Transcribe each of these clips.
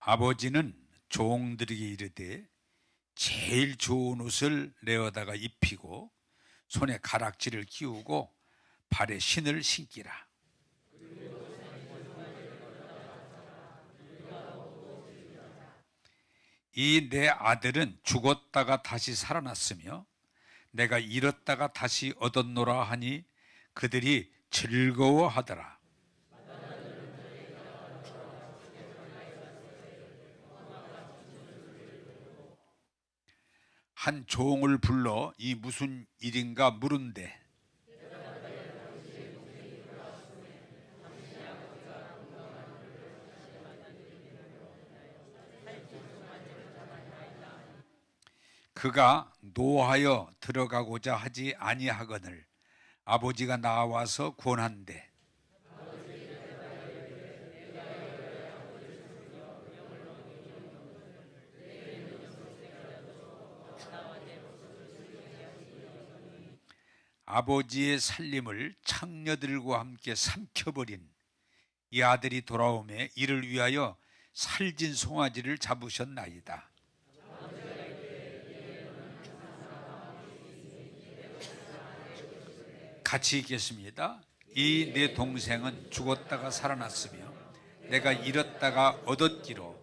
아버지는 종들에게 이르되 제일 좋은 옷을 내어다가 입히고 손에 가락지를 끼우고 발에 신을 신기라. 이 내 아들은 죽었다가 다시 살아났으며 내가 잃었다가 다시 얻었노라 하니 그들이 즐거워하더라. 한 종을 불러 이 무슨 일인가 물은데 그가 노하여 들어가고자 하지 아니하거늘 아버지가 나와서 권한대. 아버지의 살림을 창녀들과 함께 삼켜버린 이 아들이 돌아오매 이를 위하여 살진 송아지를 잡으셨나이다. 같이 읽겠습니다. 이 내 동생은 죽었다가 살아났으며 내가 잃었다가 얻었기로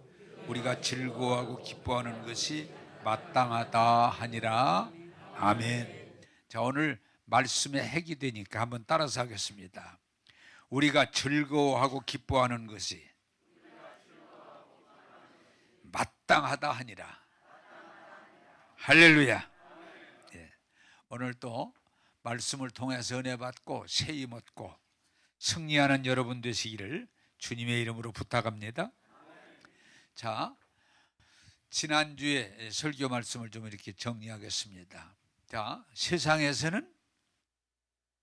우리가 즐거워하고 기뻐하는 것이 마땅하다 하니라. 아멘. 자, 오늘 말씀의 핵이 되니까 한번 따라서 하겠습니다. 우리가 즐거워하고 기뻐하는 것이 마땅하다 하니라. 할렐루야. 예. 오늘 또 말씀을 통해서 은혜 받고 새 힘 얻고 승리하는 여러분 되시기를 주님의 이름으로 부탁합니다. 자, 지난주에 설교 말씀을 좀 이렇게 정리하겠습니다. 자, 세상에서는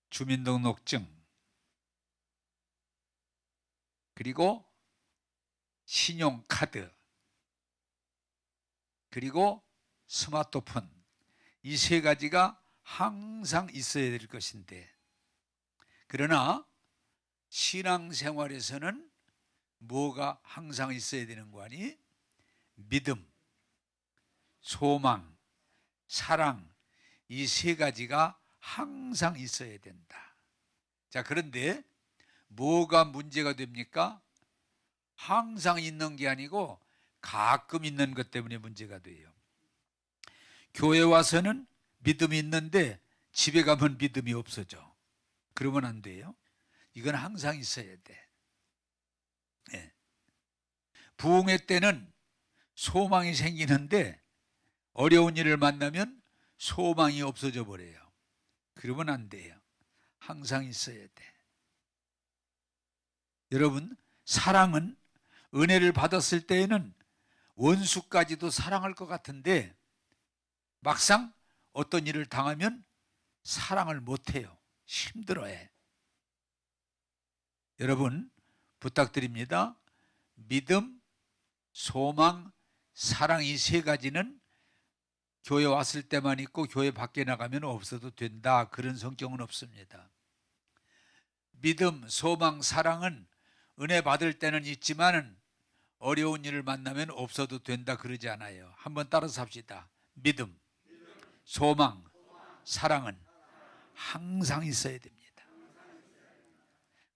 주민등록증 그리고 신용카드 그리고 스마트폰 이 세 가지가 항상 있어야 될 것인데, 그러나 신앙생활에서는 뭐가 항상 있어야 되는 거 아니? 믿음, 소망, 사랑 이 세 가지가 항상 있어야 된다. 자, 그런데 뭐가 문제가 됩니까? 항상 있는 게 아니고 가끔 있는 것 때문에 문제가 돼요. 교회 와서는 믿음이 있는데 집에 가면 믿음이 없어져. 그러면 안 돼요. 이건 항상 있어야 돼. 네. 부흥회 때는 소망이 생기는데 어려운 일을 만나면 소망이 없어져 버려요. 그러면 안 돼요. 항상 있어야 돼. 여러분, 사랑은 은혜를 받았을 때에는 원수까지도 사랑할 것 같은데 막상 어떤 일을 당하면 사랑을 못해요. 힘들어해. 여러분, 부탁드립니다. 믿음, 소망, 사랑 이 세 가지는 교회 왔을 때만 있고 교회 밖에 나가면 없어도 된다. 그런 성경은 없습니다. 믿음, 소망, 사랑은 은혜 받을 때는 있지만은 어려운 일을 만나면 없어도 된다 그러지 않아요. 한번 따라서 합시다. 믿음, 소망, 사랑은 항상 있어야 됩니다.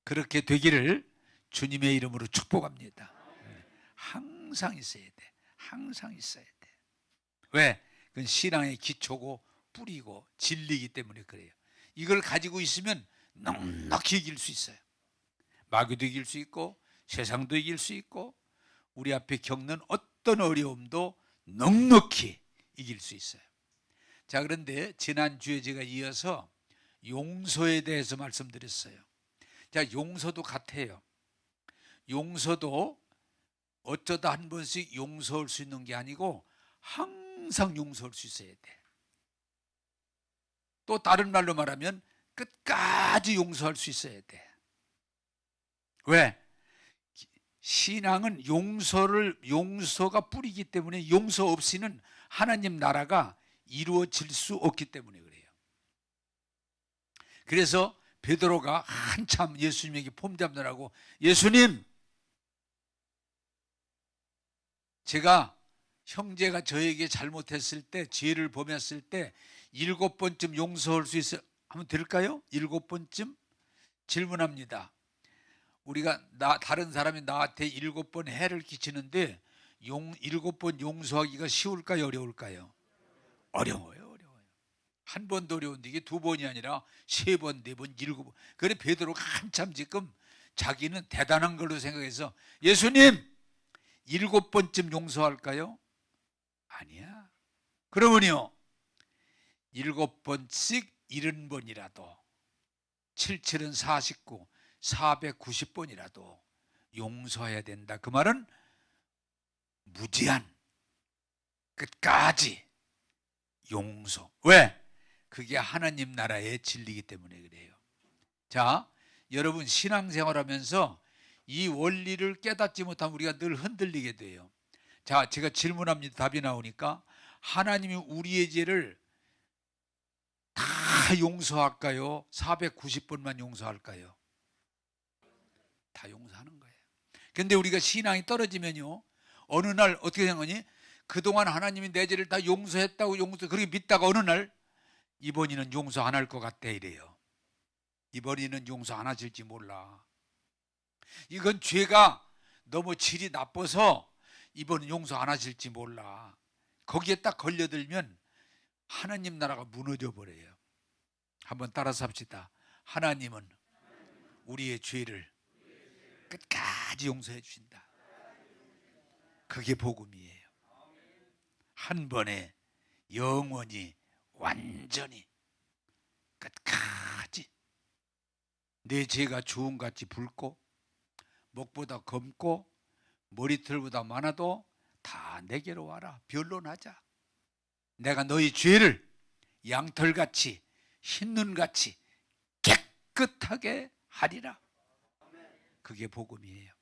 그렇게 되기를 주님의 이름으로 축복합니다. 항상 있어야 돼. 항상 있어야 돼. 왜? 그건 신앙의 기초고 뿌리고 진리이기 때문에 그래요. 이걸 가지고 있으면 넉넉히 이길 수 있어요. 마귀도 이길 수 있고 세상도 이길 수 있고 우리 앞에 겪는 어떤 어려움도 넉넉히 이길 수 있어요. 자, 그런데 지난주에 제가 이어서 용서에 대해서 말씀드렸어요. 자, 용서도 같아요. 용서도 어쩌다 한 번씩 용서할 수 있는 게 아니고 항상 용서할 수 있어야 돼. 또 다른 말로 말하면 끝까지 용서할 수 있어야 돼. 왜? 신앙은 용서가 뿌리기 때문에 용서 없이는 하나님 나라가 이루어질 수 없기 때문에 그래요. 그래서 베드로가 한참 예수님에게 폼 잡느라고 예수님 제가 형제가 저에게 잘못했을 때, 죄를 범했을 때 7번쯤 용서할 수 있어요? 한번 될까요? 7번쯤? 질문합니다. 우리가 다른 사람이 나한테 7번 해를 끼치는데 7번 용서하기가 쉬울까요? 어려울까요? 어려워요. 한 번도 어려운데 이게 2번이 아니라 3번, 4번, 7번. 그래 베드로가 한참 지금 자기는 대단한 걸로 생각해서 예수님 7번쯤 용서할까요? 아니야. 그러면요 7번씩 70번이라도 77은 49, 490번이라도 용서해야 된다. 그 말은 무제한 끝까지 용서. 왜? 그게 하나님 나라의 진리이기 때문에 그래요. 자, 여러분 신앙생활하면서 이 원리를 깨닫지 못하면 우리가 늘 흔들리게 돼요. 자, 제가 질문합니다. 답이 나오니까 하나님이 우리의 죄를 다 용서할까요? 490번만 용서할까요? 다 용서하는 거예요. 근데 우리가 신앙이 떨어지면요 어느 날 어떻게 생각하니? 그동안 하나님이 내 죄를 다 용서했다고 그렇게 믿다가 어느 날 이번에는 용서 안 할 것 같대 이래요. 이번에는 용서 안 하실지 몰라. 이건 죄가 너무 질이 나빠서 이번엔 용서 안 하실지 몰라. 거기에 딱 걸려들면 하나님 나라가 무너져 버려요. 한번 따라서 합시다. 하나님은 우리의 죄를 끝까지 용서해 주신다. 그게 복음이에요. 한 번에 영원히 완전히 끝까지. 내 죄가 주홍같이 붉고 목보다 검고 머리털보다 많아도 다 내게로 와라. 변론하자. 내가 너희 죄를 양털같이 흰눈같이 깨끗하게 하리라. 그게 복음이에요.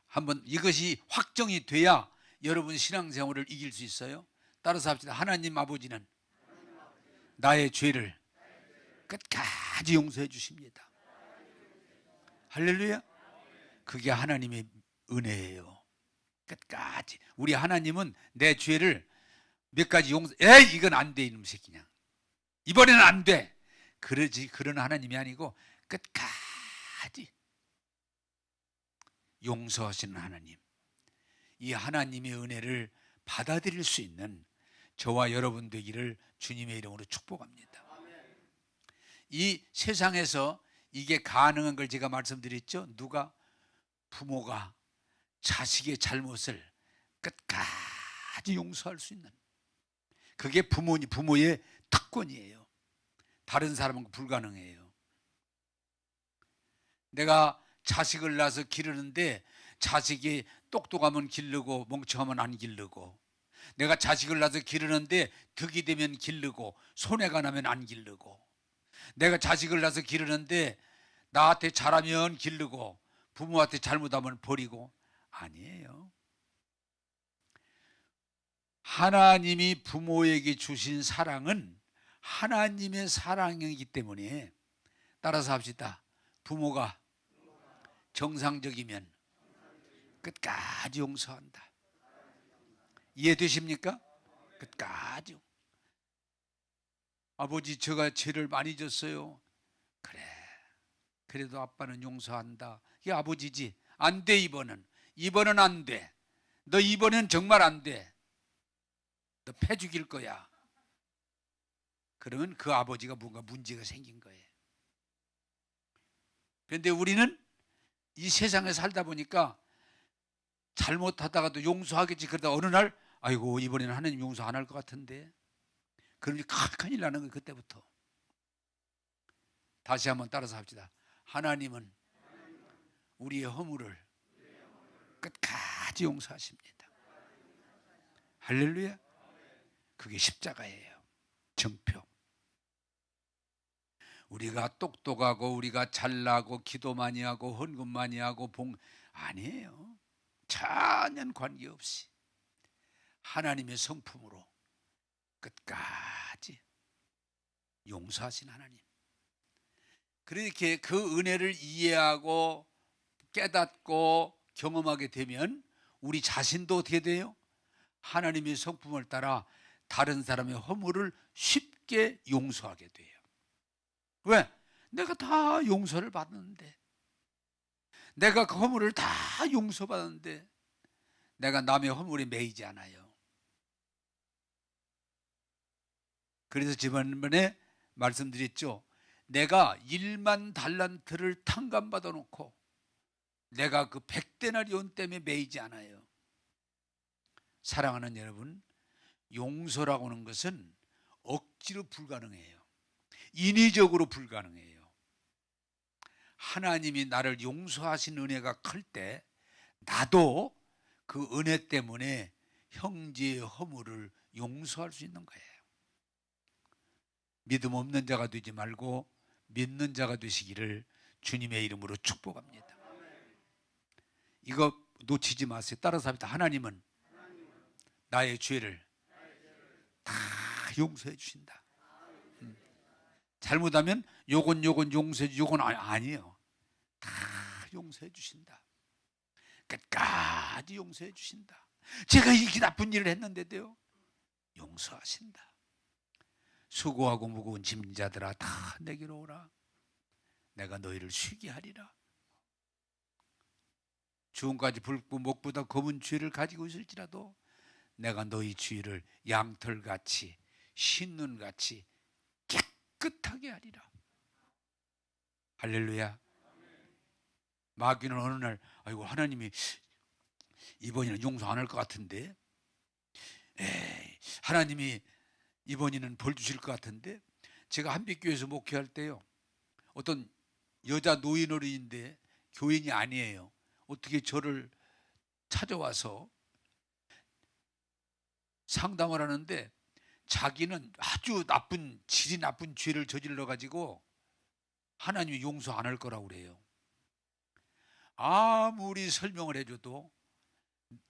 한번 이것이 확정이 돼야 여러분 신앙생활을 이길 수 있어요. 따라서 합시다. 하나님 아버지는 나의 죄를 끝까지 용서해 주십니다. 할렐루야. 그게 하나님의 은혜예요. 끝까지. 우리 하나님은 내 죄를 몇 가지 에이 이건 안 돼 이놈 새끼냐, 이번에는 안 돼, 그런 하나님이 아니고 끝까지 용서하시는 하나님. 이 하나님의 은혜를 받아들일 수 있는 저와 여러분 되기를 주님의 이름으로 축복합니다. 이 세상에서 이게 가능한 걸 제가 말씀드렸죠. 누가? 부모가 자식의 잘못을 끝까지 용서할 수 있는, 그게 부모의 특권이에요. 다른 사람은 불가능해요. 내가 자식을 낳아서 기르는데 자식이 똑똑하면 기르고 멍청하면 안 기르고, 내가 자식을 낳아서 기르는데 득이 되면 기르고 손해가 나면 안 기르고, 내가 자식을 낳아서 기르는데 나한테 잘하면 기르고 부모한테 잘못하면 버리고, 아니에요. 하나님이 부모에게 주신 사랑은 하나님의 사랑이기 때문에, 따라서 합시다. 부모가 정상적이면 끝까지 용서한다. 이해되십니까? 끝까지. 아버지 제가 죄를 많이 졌어요. 그래, 그래도 아빠는 용서한다. 이게 아버지지. 안 돼. 이번은 안 돼. 너 이번엔 정말 안 돼. 너 패 죽일 거야. 그러면 그 아버지가 뭔가 문제가 생긴 거예요. 그런데 우리는 이 세상에 살다 보니까 잘못하다가도 용서하겠지. 그러다 어느 날 아이고 이번에는 하나님 용서 안 할 것 같은데, 그러니 큰일 나는 거예요. 그때부터. 다시 한번 따라서 합시다. 하나님은 우리의 허물을 끝까지 용서하십니다. 할렐루야. 그게 십자가예요. 정표. 우리가 똑똑하고 우리가 잘나고 기도 많이 하고 헌금 많이 하고 아니에요. 전혀 관계없이 하나님의 성품으로 끝까지 용서하신 하나님. 그렇게 그 은혜를 이해하고 깨닫고 경험하게 되면 우리 자신도 어떻게 돼요? 하나님의 성품을 따라 다른 사람의 허물을 쉽게 용서하게 돼요. 왜? 내가 다 용서를 받았는데, 내가 그 허물을 다 용서받았는데 내가 남의 허물에 매이지 않아요. 그래서 지난번에 말씀드렸죠. 내가 1만 달란트를 탕감받아 놓고 내가 그 100데나리온 때문에 매이지 않아요. 사랑하는 여러분, 용서라고 하는 것은 억지로 불가능해요. 인위적으로 불가능해요. 하나님이 나를 용서하신 은혜가 클 때 나도 그 은혜 때문에 형제의 허물을 용서할 수 있는 거예요. 믿음 없는 자가 되지 말고 믿는 자가 되시기를 주님의 이름으로 축복합니다. 이거 놓치지 마세요. 따라서 합니다. 하나님은 나의 죄를 다 용서해 주신다. 잘못하면 요건 용서해 주고 요건 아니에요. 다 용서해 주신다. 끝까지 용서해 주신다. 제가 이렇게 나쁜 일을 했는데도요, 용서하신다. 수고하고 무거운 짐진 자들아 다 내게로 오라. 내가 너희를 쉬게 하리라. 지금까지 붉고 목보다 검은 죄를 가지고 있을지라도 내가 너희 죄를 양털같이 신눈같이 깨끗하게 하리라. 할렐루야. 마귀는 어느 날 아이고 하나님이 이번에는 용서 안 할 것 같은데, 에이, 하나님이 이번에는 벌 주실 것 같은데. 제가 한빛교회에서 목회할 때요, 어떤 여자 노인어른인데 교인이 아니에요. 어떻게 저를 찾아와서 상담을 하는데 자기는 아주 나쁜 질이 나쁜 죄를 저질러 가지고 하나님이 용서 안 할 거라고 그래요. 아무리 설명을 해줘도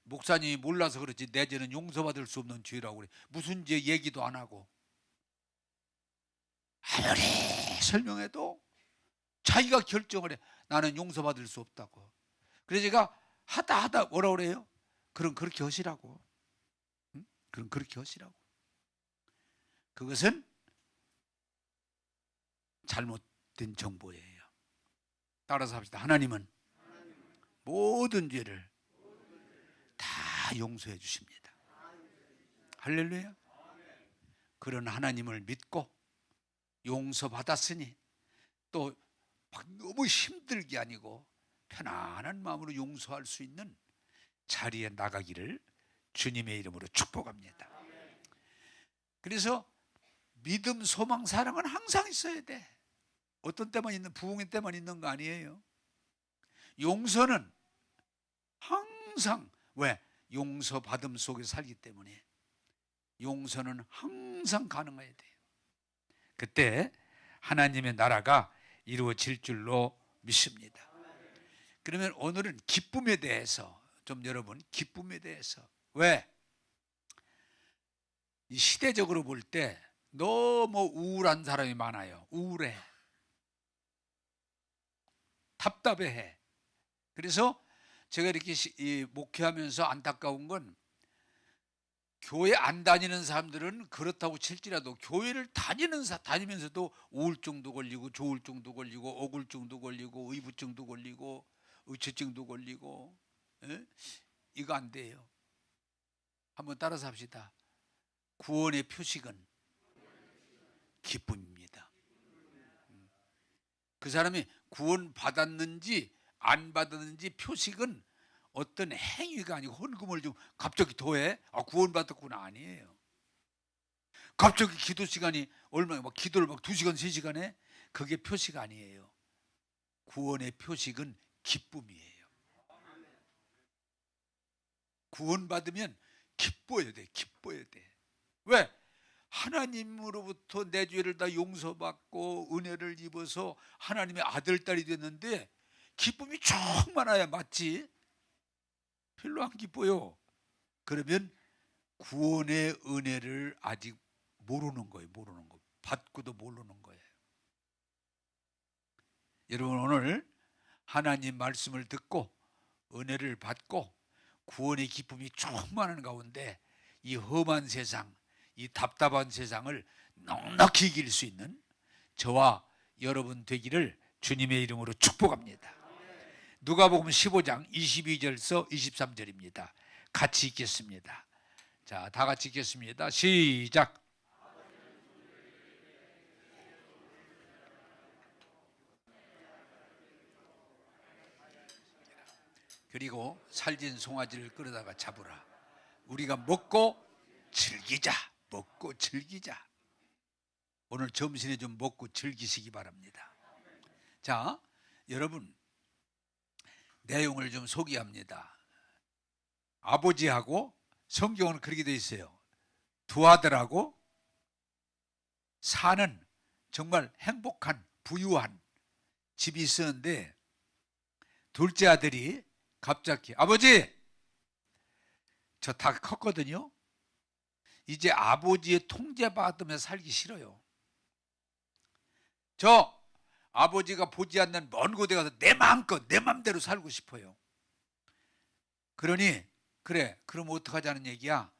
목사님이 몰라서 그렇지 내 죄는 용서받을 수 없는 죄라고 그래. 무슨 죄 얘기도 안 하고 아무리 설명해도 자기가 결정을 해. 나는 용서받을 수 없다고. 그래서 제가 하다 뭐라 그래요? 그럼 그렇게 하시라고. 응? 그럼 그렇게 하시라고. 그것은 잘못된 정보예요. 따라서 합시다. 하나님은 모든 죄를 다 용서해 주십니다. 할렐루야. 그런 하나님을 믿고 용서받았으니 또 너무 힘들게 아니고 편안한 마음으로 용서할 수 있는 자리에 나가기를 주님의 이름으로 축복합니다. 그래서 믿음, 소망, 사랑은 항상 있어야 돼. 어떤 때만 있는, 부흥의 때만 있는 거 아니에요. 용서는 항상, 왜? 용서받음 속에 살기 때문에 용서는 항상 가능해야 돼요. 그때 하나님의 나라가 이루어질 줄로 믿습니다. 그러면 오늘은 기쁨에 대해서 좀, 여러분, 기쁨에 대해서, 왜? 이 시대적으로 볼 때 너무 우울한 사람이 많아요. 우울해, 답답해. 그래서 제가 이렇게 목회하면서 안타까운 건, 교회 안 다니는 사람들은 그렇다고 칠지라도 교회를 다니면서도 우울증도 걸리고 조울증도 걸리고 억울증도 걸리고 의부증도 걸리고 의처증도 걸리고, 에? 이거 안 돼요. 한번 따라서 합시다. 구원의 표식은 기쁨입니다. 그 사람이 구원 받았는지 안 받았는지 표식은 어떤 행위가 아니고, 헌금을 좀 갑자기 더해, 아 구원 받았구나, 아니에요. 갑자기 기도 시간이 얼마나 막 기도를 막 2시간 3시간 해, 그게 표식 아니에요. 구원의 표식은 기쁨이에요. 구원 받으면 기뻐야 돼. 기뻐야 돼. 왜? 하나님으로부터 내 죄를 다 용서받고 은혜를 입어서 하나님의 아들, 딸이 됐는데 기쁨이 쭉 많아야 맞지? 별로 안 기뻐요. 그러면 구원의 은혜를 아직 모르는 거예요. 모르는 거. 받고도 모르는 거예요. 여러분, 오늘 하나님 말씀을 듣고 은혜를 받고 구원의 기쁨이 충만한 가운데 이 험한 세상, 이 답답한 세상을 넉넉히 이길 수 있는 저와 여러분 되기를 주님의 이름으로 축복합니다. 누가복음 15장 22절서 23절입니다. 같이 읽겠습니다. 자, 다 같이 읽겠습니다. 시작. 그리고 살진 송아지를 끌어다가 잡으라. 우리가 먹고 즐기자. 먹고 즐기자. 오늘 점심에 좀 먹고 즐기시기 바랍니다. 자, 여러분 내용을 좀 소개합니다. 아버지하고, 성경은 그렇게 되어 있어요, 두 아들하고 사는 정말 행복한 부유한 집이 있었는데, 둘째 아들이 갑자기 아버지, 저 다 컸거든요. 이제 아버지의 통제받으며 살기 싫어요. 저 아버지가 보지 않는 먼 곳에 가서 내 마음껏 내 맘대로 살고 싶어요. 그러니 그래, 그럼 어떡하자는 얘기야.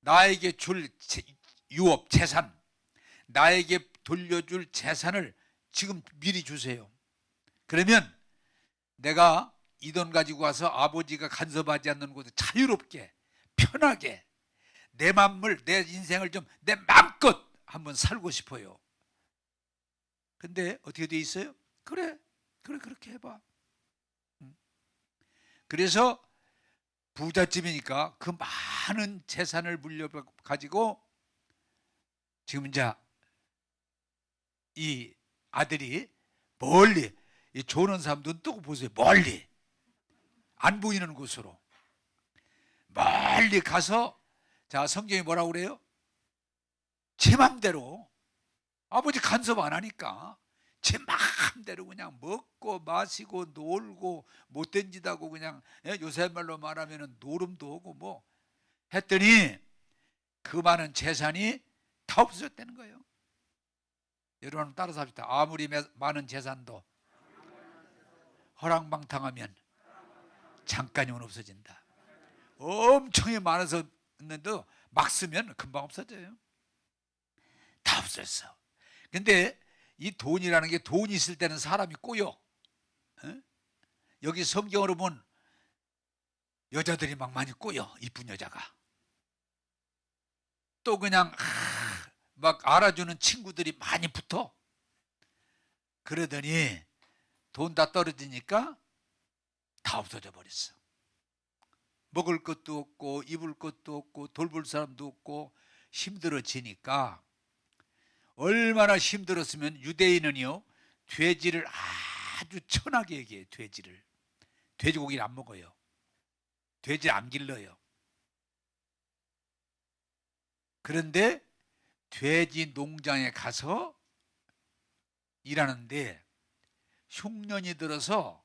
나에게 줄 유업 재산, 나에게 돌려줄 재산을 지금 미리 주세요. 그러면 내가 이 돈 가지고 와서 아버지가 간섭하지 않는 곳에 자유롭게 편하게 내 마음을, 내 인생을 좀 내 마음껏 한번 살고 싶어요. 근데 어떻게 돼 있어요? 그래 그렇게 해봐. 그래서 부잣집이니까 그 많은 재산을 물려가지고 지금 이제 이 아들이 멀리, 이 조는 사람 눈 뜨고 보세요. 멀리 안 보이는 곳으로 멀리 가서, 자, 성경이 뭐라고 그래요? 제 맘대로, 아버지 간섭 안 하니까 제 마음대로 그냥 먹고 마시고 놀고 못된 짓 하고, 그냥 요새 말로 말하면 노름도 오고 뭐 했더니 그 많은 재산이 다 없어졌다는 거예요. 여러분 따라서 합시다. 아무리 많은 재산도 허랑방탕하면 잠깐이면 없어진다. 엄청이 많아서 있는데 막 쓰면 금방 없어져요. 다 없어졌어. 근데 이 돈이라는 게, 돈이 있을 때는 사람이 꼬여. 여기 성경으로 보면 여자들이 막 많이 꼬여. 이쁜 여자가. 또 그냥 막 알아주는 친구들이 많이 붙어. 그러더니 돈 다 떨어지니까 다 없어져 버렸어. 먹을 것도 없고 입을 것도 없고 돌볼 사람도 없고 힘들어지니까, 얼마나 힘들었으면 유대인은요, 돼지를 아주 천하게 얘기해요. 돼지를, 돼지고기를 안 먹어요. 돼지를 안 길러요. 그런데 돼지 농장에 가서 일하는데 흉년이 들어서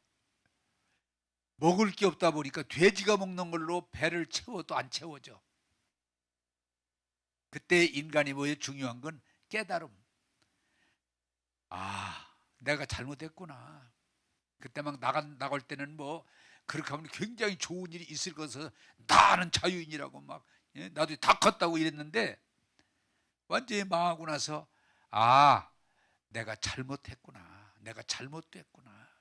먹을 게 없다 보니까 돼지가 먹는 걸로 배를 채워도 안 채워져. 그때 인간이 뭐예요? 중요한 건 깨달음. 아, 내가 잘못했구나. 그때 막 나갈 때는 뭐 그렇게 하면 굉장히 좋은 일이 있을 것을, 나는 자유인이라고 막, 나도 다 컸다고 이랬는데, 완전히 망하고 나서 아, 내가 잘못했구나. 내가 잘못됐구나.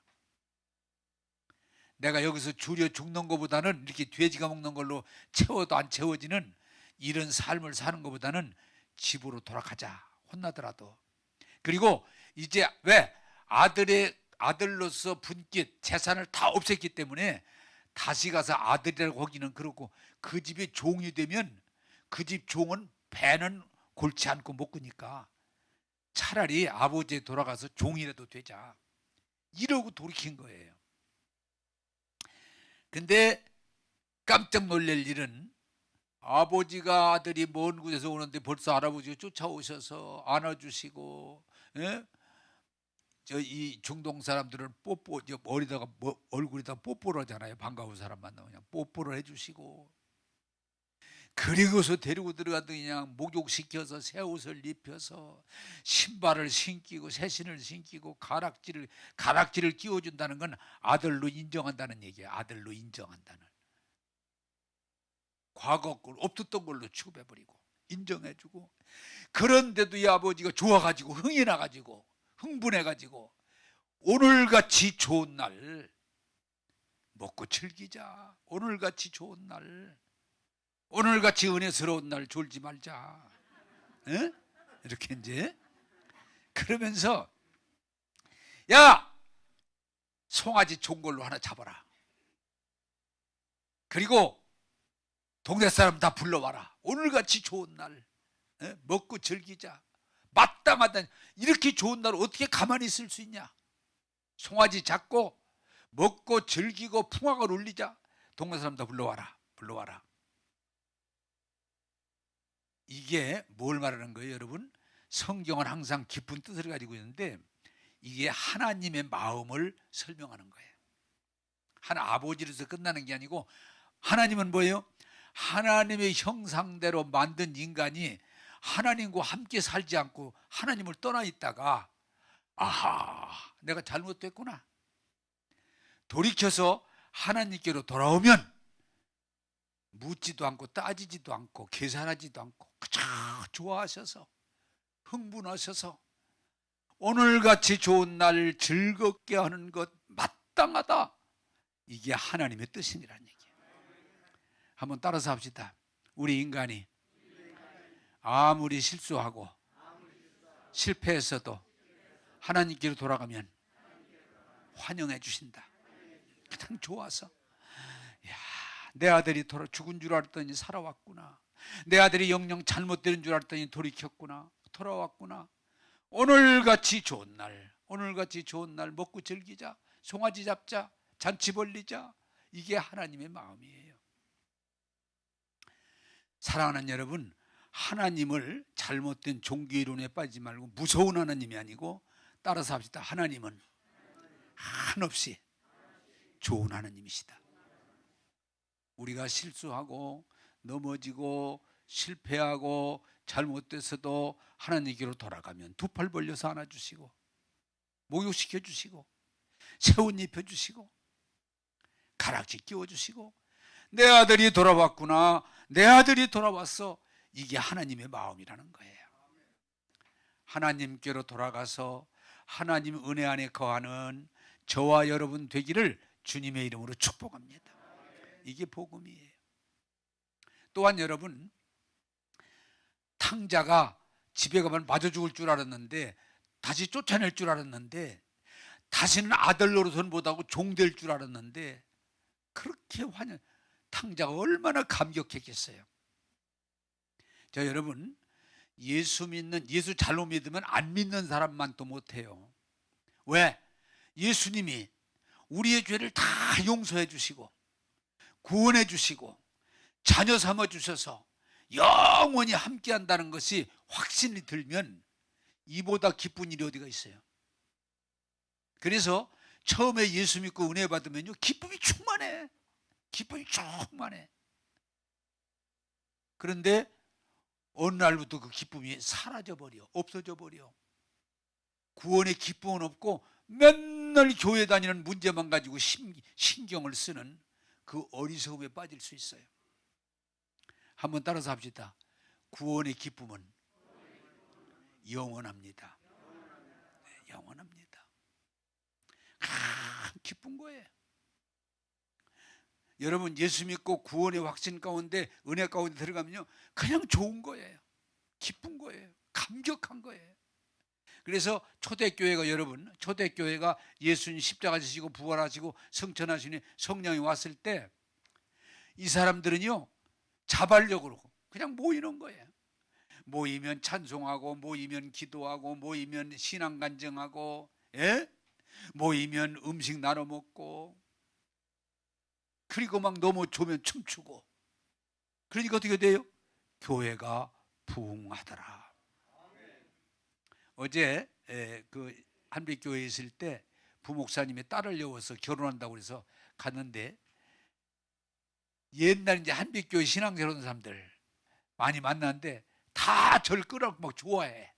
내가 여기서 줄여 죽는 것보다는 이렇게 돼지가 먹는 걸로 채워도 안 채워지는 이런 삶을 사는 것보다는 집으로 돌아가자. 혼나더라도. 그리고 이제 왜? 아들로서 분깃 재산을 다 없앴기 때문에 다시 가서 아들이라고 하기는 그렇고, 그 집이 종이 되면 그 집 종은 배는 골치 않고 못 끄니까 차라리 아버지에 돌아가서 종이라도 되자, 이러고 돌이킨 거예요. 근데 깜짝 놀랄 일은, 아버지가 아들이 먼 곳에서 오는데 벌써 할아버지가 쫓아오셔서 안아주시고, 이 중동 사람들은 뽀뽀, 머리다가 얼굴에다 뽀뽀를 하잖아요. 반가운 사람 만나면 그냥 뽀뽀를 해주시고, 그리고서 데리고 들어가더니 그냥 목욕시켜서 새 옷을 입혀서 신발을 신기고 새신을 신기고 가락지를 끼워준다는 건 아들로 인정한다는 얘기예요. 아들로 인정한다는. 과거 걸 없었던 걸로 취급해버리고 인정해주고, 그런데도 이 아버지가 좋아가지고 흥이 나가지고 흥분해가지고 오늘같이 좋은 날 먹고 즐기자, 오늘같이 좋은 날, 오늘같이 은혜스러운 날 졸지 말자, 에? 이렇게 이제 그러면서 야, 송아지 좋은 걸로 하나 잡아라, 그리고 동네 사람 다 불러와라, 오늘같이 좋은 날, 에? 먹고 즐기자, 마땅하다. 이렇게 좋은 날 어떻게 가만히 있을 수 있냐. 송아지 잡고 먹고 즐기고 풍악을 울리자, 동네 사람 다 불러와라, 불러와라. 이게 뭘 말하는 거예요, 여러분? 성경은 항상 깊은 뜻을 가지고 있는데 이게 하나님의 마음을 설명하는 거예요. 하나 아버지로서 끝나는 게 아니고, 하나님은 뭐예요? 하나님의 형상대로 만든 인간이 하나님과 함께 살지 않고 하나님을 떠나 있다가, 아하, 내가 잘못됐구나, 돌이켜서 하나님께로 돌아오면 묻지도 않고 따지지도 않고 계산하지도 않고 그저 좋아하셔서 흥분하셔서 오늘같이 좋은 날 즐겁게 하는 것 마땅하다. 이게 하나님의 뜻이라는 얘기예요. 한번 따라서 합시다. 우리 인간이 아무리 실수하고 실패했어도 하나님께로 돌아가면 환영해 주신다. 그냥 좋아서, 야, 내 아들이 죽은 줄 알았더니 살아왔구나, 내 아들이 영영 잘못되는 줄 알았더니 돌이켰구나, 돌아왔구나, 오늘같이 좋은 날, 오늘같이 좋은 날 먹고 즐기자, 송아지 잡자, 잔치 벌리자. 이게 하나님의 마음이에요. 사랑하는 여러분, 하나님을 잘못된 종교이론에 빠지지 말고 무서운 하나님이 아니고 따라서 합시다. 하나님은 한없이 좋은 하나님이시다. 우리가 실수하고 넘어지고 실패하고 잘못돼서도 하나님께로 돌아가면 두 팔 벌려서 안아주시고 목욕시켜 주시고 새옷 입혀주시고 가락지 끼워주시고, 내 아들이 돌아왔구나, 내 아들이 돌아왔어. 이게 하나님의 마음이라는 거예요. 하나님께로 돌아가서 하나님 은혜 안에 거하는 저와 여러분 되기를 주님의 이름으로 축복합니다. 이게 복음이에요. 또한 여러분, 탕자가 집에 가면 맞아 죽을 줄 알았는데, 다시 쫓아낼 줄 알았는데, 다시는 아들 노릇은 못하고 종 될 줄 알았는데, 그렇게 탕자가 얼마나 감격했겠어요. 자, 여러분, 예수 잘못 믿으면 안 믿는 사람만 또 못해요. 왜? 예수님이 우리의 죄를 다 용서해 주시고 구원해 주시고 자녀 삼아 주셔서 영원히 함께 한다는 것이 확신이 들면 이보다 기쁜 일이 어디가 있어요. 그래서 처음에 예수 믿고 은혜 받으면요, 기쁨이 충만해. 기쁨이 충만해. 그런데 어느 날부터 그 기쁨이 사라져버려, 없어져버려. 구원의 기쁨은 없고 맨날 교회 다니는 문제만 가지고 신경을 쓰는 그 어리석음에 빠질 수 있어요. 한번 따라서 합시다. 구원의 기쁨은 영원합니다. 네, 영원합니다. 기쁜 거예요. 여러분, 예수 믿고 구원의 확신 가운데, 은혜 가운데 들어가면요, 그냥 좋은 거예요. 기쁜 거예요. 감격한 거예요. 그래서 초대교회가, 여러분, 초대교회가 예수님 십자가 지시고 부활하시고 성천하시니 성령이 왔을 때 이 사람들은요, 자발적으로 그냥 모이는 거예요. 모이면 찬송하고, 모이면 기도하고, 모이면 신앙 간증하고, 예? 모이면 음식 나눠 먹고, 그리고 막 너무 좋으면 춤추고. 그러니까 어떻게 돼요? 교회가 부흥하더라. 어제 그 한빛교회에 있을 때 부목사님이 딸을 여워서 결혼한다고 해서 갔는데, 옛날 이제 한빛교회 신앙생활 하는 사람들 많이 만났는데 다 절 끌어안고 막 좋아해,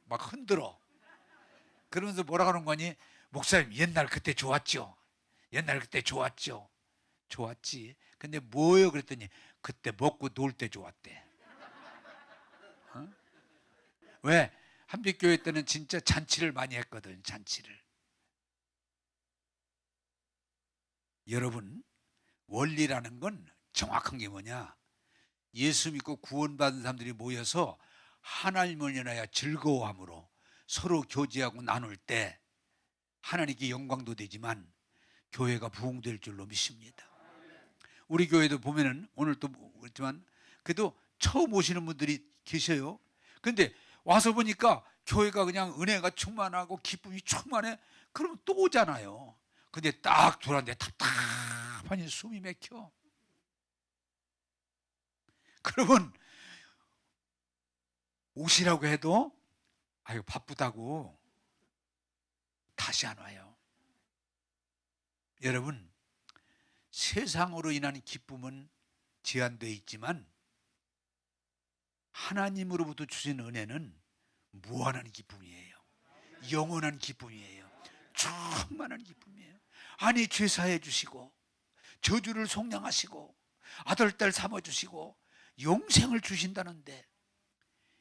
막 흔들어. 그러면서 뭐라 그러는 거니? 목사님, 옛날 그때 좋았죠? 옛날 그때 좋았죠? 좋았지. 근데 뭐예요? 그랬더니 그때 먹고 놀 때 좋았대. 어? 왜? 한빛교회 때는 진짜 잔치를 많이 했거든. 잔치를. 여러분, 원리라는 건 정확한 게 뭐냐? 예수 믿고 구원받은 사람들이 모여서 하나님을 인하여 즐거워함으로 서로 교제하고 나눌 때 하나님께 영광도 되지만 교회가 부흥될 줄로 믿습니다. 우리 교회도 보면은 오늘 또 그렇지만 그래도 처음 오시는 분들이 계셔요. 근데 와서 보니까 교회가 그냥 은혜가 충만하고 기쁨이 충만해. 그러면 또 오잖아요. 근데 딱 돌아왔는데 답답하니 숨이 막혀. 그러면 오시라고 해도 아유 바쁘다고 다시 안 와요. 여러분, 세상으로 인한 기쁨은 제한되어 있지만 하나님으로부터 주신 은혜는 무한한 기쁨이에요. 영원한 기쁨이에요. 충만한 기쁨이에요. 아니 죄 사해 주시고 저주를 속량하시고 아들 딸 삼아 주시고 영생을 주신다는데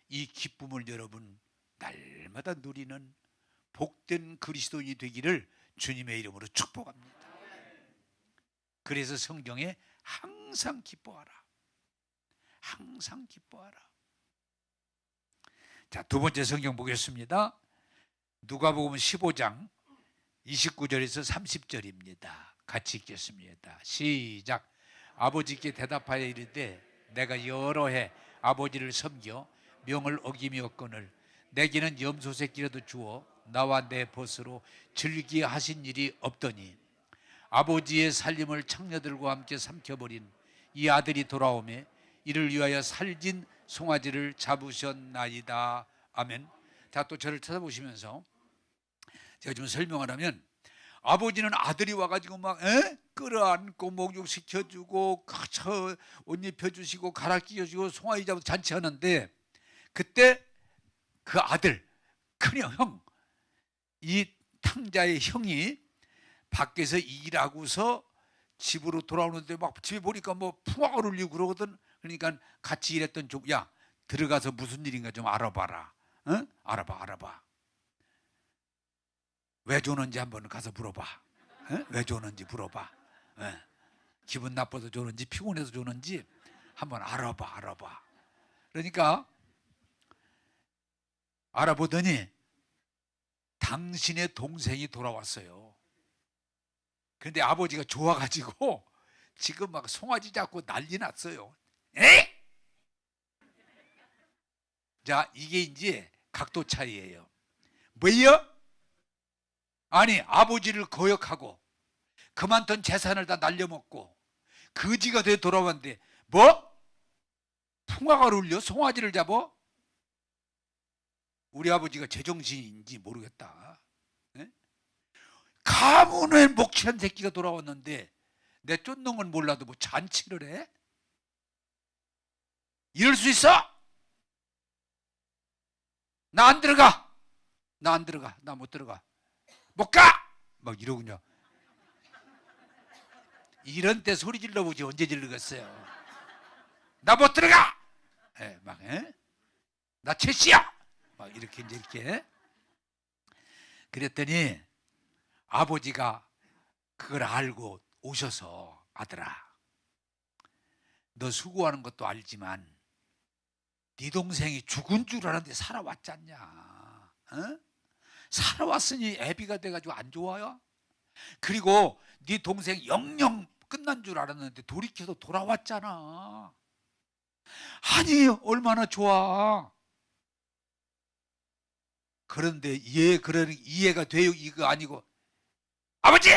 이 기쁨을 여러분 날마다 누리는 복된 그리스도인이 되기를 주님의 이름으로 축복합니다. 그래서 성경에 항상 기뻐하라. 항상 기뻐하라. 자, 두 번째 성경 보겠습니다. 누가복음 15장 29절에서 30절입니다. 같이 읽겠습니다. 시작. 아버지께 대답하여 이르되 내가 여러 해 아버지를 섬겨 명을 어기며거늘 내게는 염소 새끼라도 주어 나와 내 벗으로 즐기게 하신 일이 없더니 아버지의 살림을 창녀들과 함께 삼켜버린 이 아들이 돌아오매 이를 위하여 살진 송아지를 잡으셨나이다. 아멘. 자, 또 저를 찾아보시면서 제가 좀 설명을 하면 아버지는 아들이 와가지고 막 끌어안고 목욕시켜주고 옷 입혀주시고 가라 끼워주고 송아지 잡아서 잔치하는데 그때 그 아들 큰형 형, 이 탕자의 형이 밖에서 일하고서 집으로 돌아오는데 막 집에 보니까 뭐 풍악을 울리고 그러거든. 그러니까 같이 일했던 야 들어가서 무슨 일인가 좀 알아봐라. 어? 알아봐. 왜 조는지 한번 가서 물어봐. 왜 조는지 물어봐. 기분 나빠서 조는지 피곤해서 조는지 한번 알아봐. 그러니까 알아보더니 당신의 동생이 돌아왔어요. 그런데 아버지가 좋아가지고 지금 막 송아지 잡고 난리 났어요. 에이! 자, 이게 이제 각도 차이예요. 뭐예요? 아니, 아버지를 거역하고 그만둔 재산을 다 날려먹고 거지가 돼 돌아왔는데 뭐? 풍화가 울려? 송아지를 잡아? 우리 아버지가 제정신인지 모르겠다. 네? 가문의 목치한 새끼가 돌아왔는데 내 쫓는 몰라도 뭐 잔치를 해? 이럴 수 있어? 나 안 들어가. 나 못 들어가. 못 가! 막 이러군요. 이런 때 소리 질러보지 언제 질르겠어요. 나 못 들어가! 나 최씨야! 막 이렇게. 그랬더니 아버지가 그걸 알고 오셔서 아들아, 너 수고하는 것도 알지만 네 동생이 죽은 줄 알았는데 살아왔잖냐. 어? 살아왔으니 애비가 돼가지고 안 좋아요? 그리고 네 동생 영영 끝난 줄 알았는데 돌이켜서 돌아왔잖아. 아니 얼마나 좋아. 그런데 그런 이해가 돼요? 이거 아니고 아버지!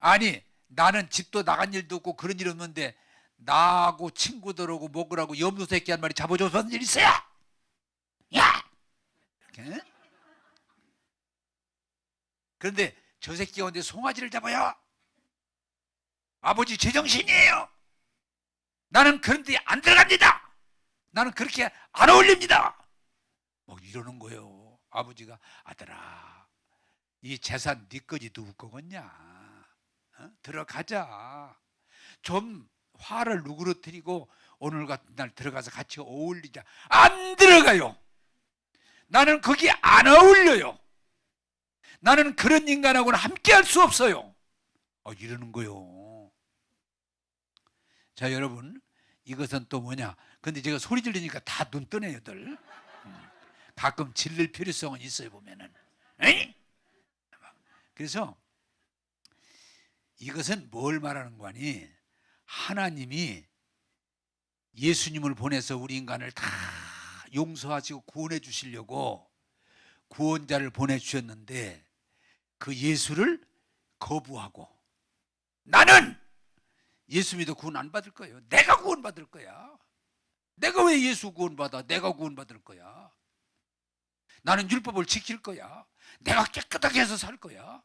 아니 나는 집도 나간 일도 없고 그런 일 없는데 나하고 친구들하고 먹으라고 염소 새끼 한 마리 잡아줘서 한 일 있어요? 야! 이렇게. 그런데 저 새끼가 언제 송아지를 잡아요? 아버지 제정신이에요. 나는 그런 데 안 들어갑니다. 나는 그렇게 안 어울립니다. 막 이러는 거예요. 아버지가 아들아, 이 재산 네 거지 누구 거겠냐? 들어가자. 좀 화를 누그러뜨리고 오늘 같은 날 들어가서 같이 어울리자. 안 들어가요. 나는 거기 안 어울려요. 나는 그런 인간하고는 함께 할 수 없어요. 이러는 거요. 자, 여러분, 이것은 또 뭐냐? 근데 제가 소리 지르니까 다 눈 뜨네요들. 가끔 질릴 필요성은 있어요, 보면은. 에이? 그래서 이것은 뭘 말하는 거니? 하나님이 예수님을 보내서 우리 인간을 다 용서하시고 구원해 주시려고 구원자를 보내주셨는데 그 예수를 거부하고 나는 예수 믿어 구원 안 받을 거예요. 내가 구원 받을 거야. 내가 왜 예수 구원 받아? 내가 구원 받을 거야. 나는 율법을 지킬 거야. 내가 깨끗하게 해서 살 거야.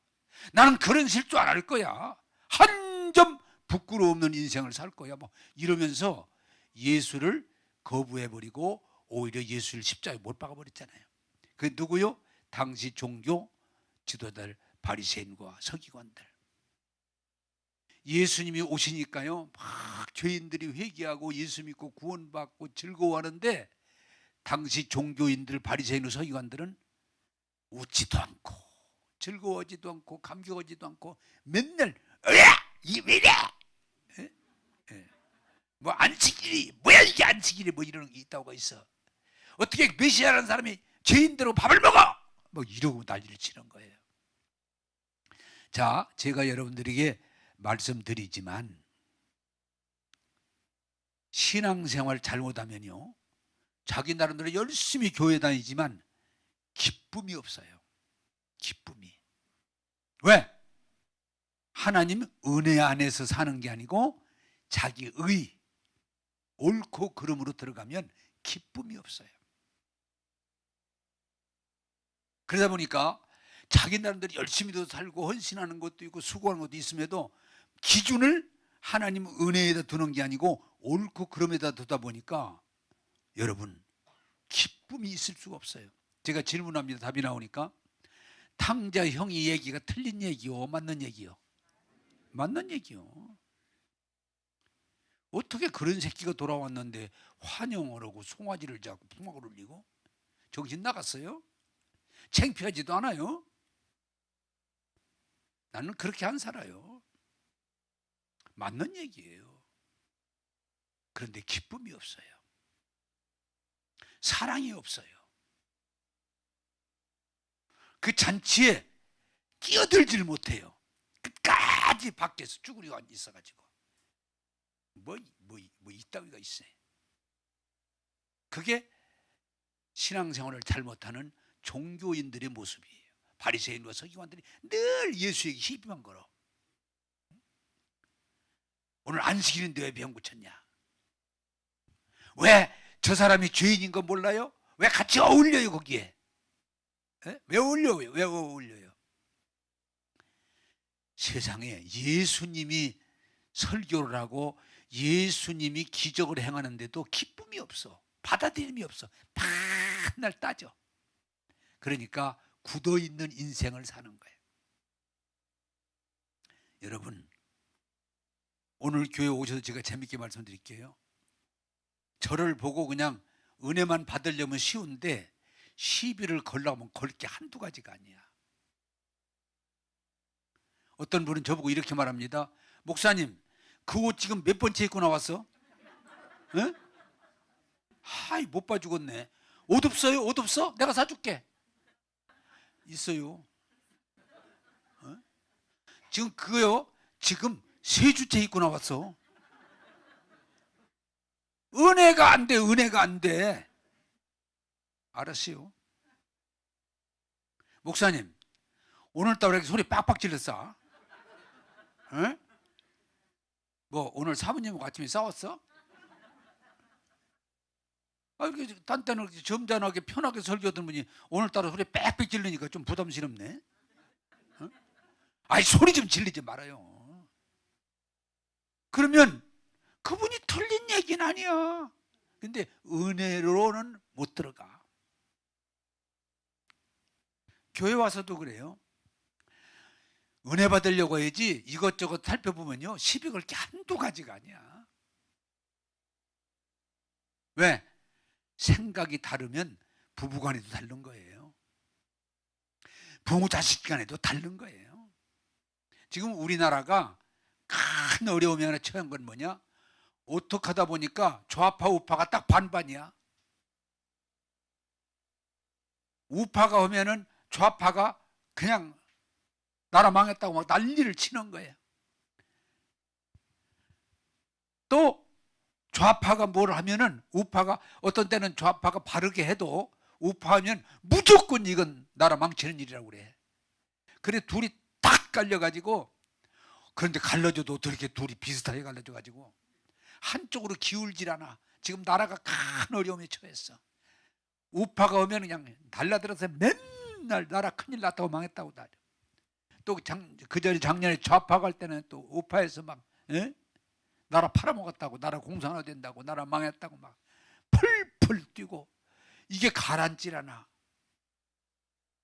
나는 그런 실수 안 할 거야. 한 점 부끄러움 없는 인생을 살 거야. 뭐 이러면서 예수를 거부해버리고 오히려 예수를 십자가에 못 박아버렸잖아요. 그 누구요? 당시 종교 지도자들, 바리새인과 서기관들. 예수님이 오시니까요, 막 죄인들이 회개하고 예수 믿고 구원받고 즐거워하는데 당시 종교인들, 바리새인, 서기관들은 웃지도 않고 즐거워하지도 않고 감격하지도 않고 맨날 이왜래 뭐 안식일이 뭐야, 이게 안식일이 뭐 이런 게 있다고 있어. 어떻게 메시아라는 사람이 죄인들하고 밥을 먹어 뭐 이러고 난리를 치는 거예요. 자, 제가 여러분들에게 말씀드리지만 신앙생활 잘못하면요, 자기 나름대로 열심히 교회 다니지만 기쁨이 없어요. 기쁨이. 왜? 하나님 은혜 안에서 사는 게 아니고 자기 의, 옳고 그름으로 들어가면 기쁨이 없어요. 그러다 보니까 자기 나름대로 열심히도 살고 헌신하는 것도 있고 수고하는 것도 있음에도 기준을 하나님 은혜에다 두는 게 아니고 옳고 그름에다 두다 보니까 여러분 기쁨이 있을 수가 없어요. 제가 질문합니다. 답이 나오니까 탕자 형이 얘기가 틀린 얘기요, 맞는 얘기요? 맞는 얘기요. 어떻게 그런 새끼가 돌아왔는데 환영을 하고 송아지를 잡고 풍악을 울리고 정신 나갔어요? 창피하지도 않아요? 나는 그렇게 안 살아요. 맞는 얘기예요. 그런데 기쁨이 없어요. 사랑이 없어요. 그 잔치에 끼어들질 못해요. 끝까지 밖에서 쭈그리고 앉아 있어가지고 뭐 이따위가 있어요. 그게 신앙생활을 잘못하는 종교인들의 모습이에요. 바리새인과 서기관들이 늘 예수에게 시비만 걸어. 오늘 안식일인데 왜 병 고쳤냐? 왜 저 사람이 죄인인 거 몰라요? 왜 같이 어울려요 거기에? 왜 어울려요? 왜 어울려요? 세상에 예수님이 설교를 하고 예수님이 기적을 행하는데도 기쁨이 없어. 받아들임이 없어. 맨날 따져. 그러니까 굳어있는 인생을 사는 거예요. 여러분, 오늘 교회 오셔서 제가 재밌게 말씀드릴게요. 저를 보고 그냥 은혜만 받으려면 쉬운데 시비를 걸려면 걸 게 한두 가지가 아니야. 어떤 분은 저보고 이렇게 말합니다. 목사님, 그 옷 지금 몇 번째 입고 나왔어? 에? 하이, 못 봐 죽었네. 옷 없어요? 옷 없어? 내가 사줄게. 있어요. 지금 그거요, 지금 세 주째 입고 나왔어. 은혜가 안 돼, 은혜가 안 돼. 알았어요. 목사님, 오늘따라 이렇게 소리 빡빡 질렀어? 에? 뭐 오늘 사모님하고 아침에 싸웠어? 이렇게 단단하게 점잖하게 편하게 설교하던 분이 오늘따라 소리 빽빽 질르니까 좀 부담스럽네. 아이, 소리 좀 질리지 말아요. 그러면 그분이 틀린 얘기는 아니야. 근데 은혜로는 못 들어가. 교회 와서도 그래요. 은혜 받으려고 해야지 이것저것 살펴보면요 12걸 게 한두 가지가 아니야. 왜? 생각이 다르면 부부간에도 다른 거예요. 부모 자식 간에도 다른 거예요. 지금 우리나라가 큰 어려움이 하나 처한 건 뭐냐? 어떻게 하다 보니까 좌파 우파가 딱 반반이야. 우파가 오면은 좌파가 그냥 나라 망했다고 막 난리를 치는 거예요. 또 좌파가 뭘 하면은 우파가, 어떤 때는 좌파가 바르게 해도 우파하면 무조건 이건 나라 망치는 일이라고 그래. 그래 둘이 딱 갈려가지고, 그런데 갈라져도 어떻게 둘이 비슷하게 갈라져가지고 한쪽으로 기울질 않아. 지금 나라가 큰 어려움에 처했어. 우파가 오면 그냥 달라들어서 맨날 나라 큰일 났다고 망했다고 달려. 또 그 전에 작년에 좌파 갈 때는 또 우파에서 막 나라 팔아먹었다고, 나라 공산화 된다고, 나라 망했다고 막 풀풀 뛰고, 이게 가라앉질 않아.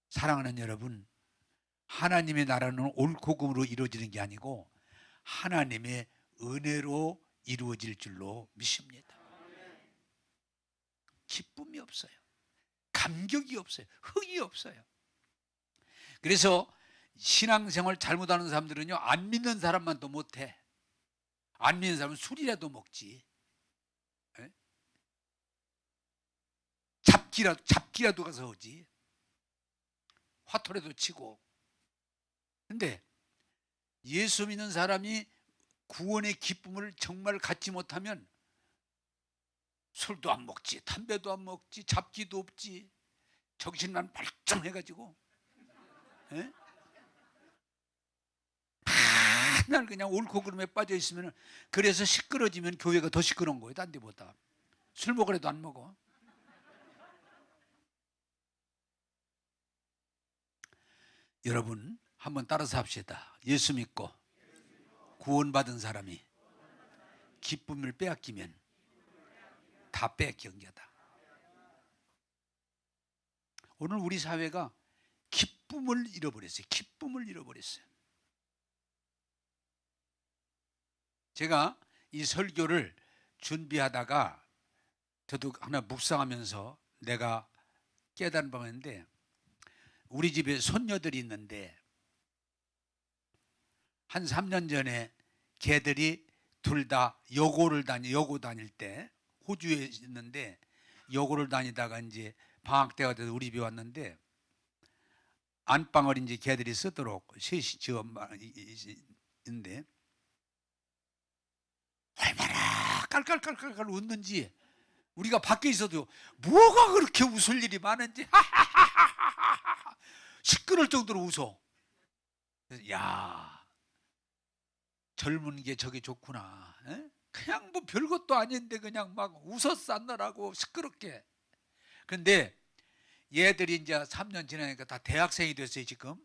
사랑하는 여러분, 하나님의 나라는 옳고 그름으로 이루어지는 게 아니고 하나님의 은혜로 이루어질 줄로 믿습니다. 기쁨이 없어요. 감격이 없어요. 흥이 없어요. 그래서 신앙생활 잘못하는 사람들은요, 안 믿는 사람만 더 못해. 안 믿는 사람은 술이라도 먹지, 잡기라도 가서 오지, 화토라도 치고. 근데 예수 믿는 사람이 구원의 기쁨을 정말 갖지 못하면 술도 안 먹지, 담배도 안 먹지, 잡기도 없지, 정신만 발전해가지고 맨날 그냥 옳고 그름에 빠져 있으면, 그래서 시끄러지면 교회가 더 시끄러운 거예요. 딴 데보다. 술 먹으래도 안 먹어. 여러분 한번 따라서 합시다. 예수 믿고 구원받은 사람이 기쁨을 빼앗기면 다 빼앗겨다. 오늘 우리 사회가 기쁨을 잃어버렸어요. 기쁨을 잃어버렸어요. 제가 이 설교를 준비하다가 저도 하나 묵상하면서 내가 깨달은 바가 있는데, 우리 집에 손녀들이 있는데 한 3년 전에 걔들이 둘 다 여고 다닐 때, 호주에 있는데 여고를 다니다가 이제 방학 때가 돼서 우리 집에 왔는데, 안방을 이제 걔들이 쓰도록 셋이 지었는데 얼마나 깔깔깔깔 웃는지, 우리가 밖에 있어도 뭐가 그렇게 웃을 일이 많은지 시끄러울 정도로 웃어. 야, 젊은 게 저게 좋구나. 그냥 뭐 별것도 아닌데 그냥 막 웃어 쌌느라고 시끄럽게. 근데 얘들이 이제 3년 지나니까 다 대학생이 됐어요. 지금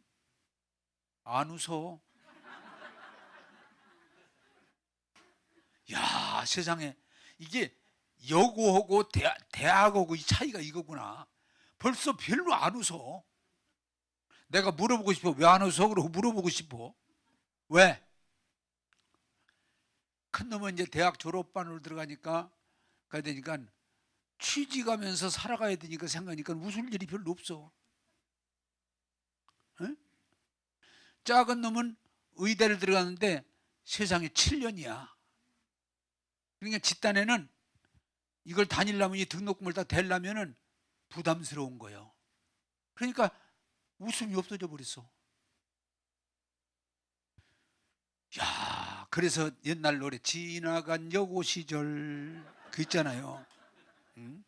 안 웃어. 야, 세상에, 이게 여고하고 대학하고 이 차이가 이거구나. 벌써 별로 안 웃어. 내가 물어보고 싶어. 왜 안 웃어? 그러고 물어보고 싶어. 왜? 큰 놈은 이제 대학 졸업반으로 들어가니까, 가야 되니까 취직하면서 살아가야 되니까 생각하니까 웃을 일이 별로 없어. 에? 작은 놈은 의대를 들어갔는데 세상에 7년이야. 그러니까 집단에는 이걸 다니려면, 이 등록금을 다 대려면은 부담스러운 거예요. 그러니까 웃음이 없어져 버렸어. 야, 그래서 옛날 노래 지나간 여고 시절 그 있잖아요. 응?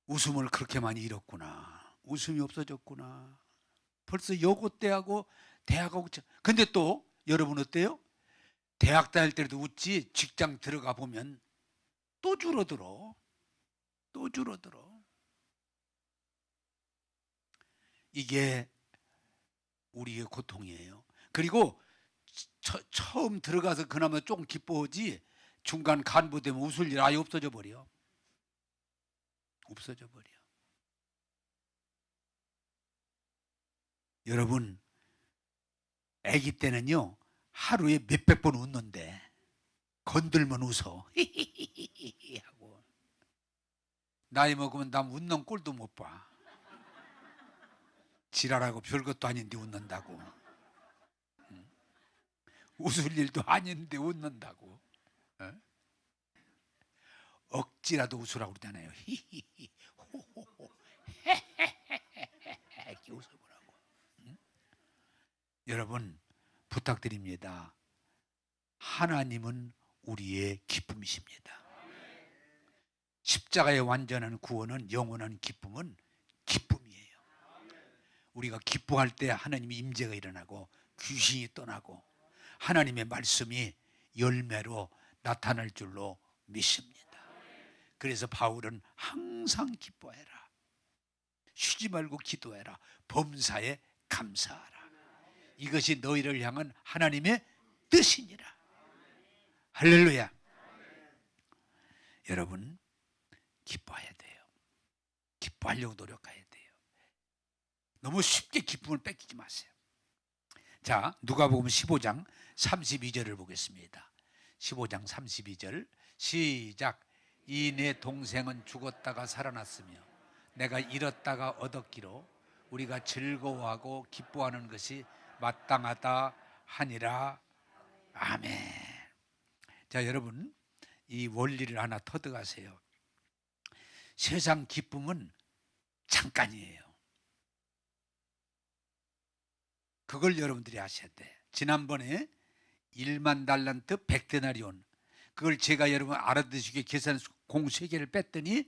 웃음을 그렇게 많이 잃었구나. 웃음이 없어졌구나. 벌써 여고 때하고 대학하고. 근데 또 여러분 어때요? 대학 다닐 때도 웃지, 직장 들어가 보면 또 줄어들어. 또 줄어들어. 이게 우리의 고통이에요. 그리고 처음 들어가서 그나마 조금 기뻐하지, 중간 간부되면 웃을 일 아예 없어져 버려. 없어져 버려. 여러분, 아기 때는요 하루에 몇백 번 웃는데 건들면 웃어 하고, 나이 먹으면 남 웃는 꼴도 못 봐. 지랄하고 별것도 아닌데 웃는다고. 웃을 일도 아닌데 웃는다고. 억지라도 웃으라고 그러잖아요. 히히히 호호호 이렇게 웃어보라고. 여러분, 부탁드립니다. 하나님은 우리의 기쁨이십니다. 십자가의 완전한 구원은, 영원한 기쁨은 기쁨이에요. 우리가 기뻐할 때 하나님의 임재가 일어나고 귀신이 떠나고 하나님의 말씀이 열매로 나타날 줄로 믿습니다. 그래서 바울은 항상 기뻐해라, 쉬지 말고 기도해라, 범사에 감사하라. 이것이 너희를 향한 하나님의 뜻이니라. 할렐루야. 여러분, 기뻐해야 돼요. 기뻐하려고 노력해야 돼요. 너무 쉽게 기쁨을 뺏기지 마세요. 자, 누가복음 15장 32절을 보겠습니다. 15장 32절 시작. 이 내 동생은 죽었다가 살아났으며 내가 잃었다가 얻었기로 우리가 즐거워하고 기뻐하는 것이 마땅하다 하니라. 아멘. 자, 여러분, 이 원리를 하나 터득하세요. 세상 기쁨은 잠깐이에요. 그걸 여러분들이 아셔야 돼. 지난번에 1만 달란트 100데나리온, 그걸 제가 여러분 알아듣으시게 계산 공 3개를 뺐더니